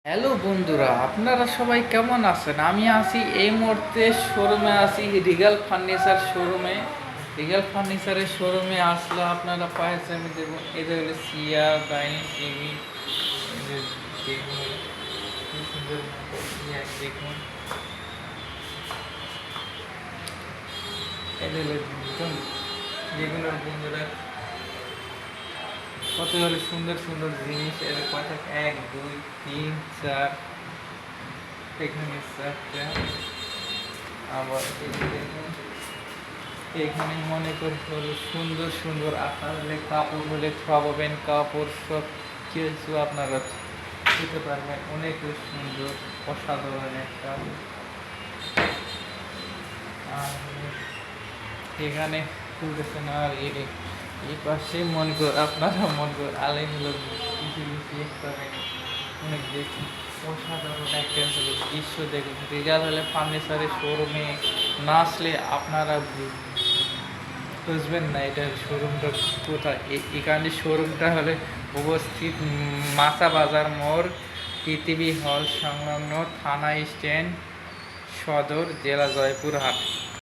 Hello বন্ধুরা, আপনারা সবাই কেমন আছেন? আমি আছি এই মুহূর্তে শোরুমে আছি, রিগাল ফার্নিচার শোরুমে। রিগাল ফার্নিচারের শোরুমে আসলে আপনারা পাইছেন, আমি দেখুন এদের হলো চেয়ার, ডাইনিং টেবিল, এদের দেখুন কি সুন্দর চেয়ার, দেখুন এদের দেখুন যেগুলো বন্ধুরা কত হলো সুন্দর সুন্দর জিনিস। এদের কথা 1 2 3 4, এখানে 4টা। আবার এই যে দেখুন এখানে মনে করি হলো সুন্দর সুন্দর আপনার হলে কাপড় হলে খাওয়াবেন, কাপড় সব কিছু আপনারা দিতে পারবেন। অনেক সুন্দর অসাধারণ একটা। আর এখানে খুলতেছেন। আর এই পাশে মনে কর আপনারা মনে কর আলাই হলো কিছু কিছু পাবেন। অনেক দেখুন অসাধারণ একটা হলো দৃশ্য। দেখুন রেজাল্ট হলে ফার্নিচারের শোরুমে না আসলে আপনারা বুঝবেন না এটার শোরুমটা কোথায়। এখানে শোরুমটা হলে উপস্থিত মাছা বাজার মোড়, পৃথিবী হল সংলগ্ন, থানা স্ট্যান্ড, সদর, জেলা জয়পুরহাট।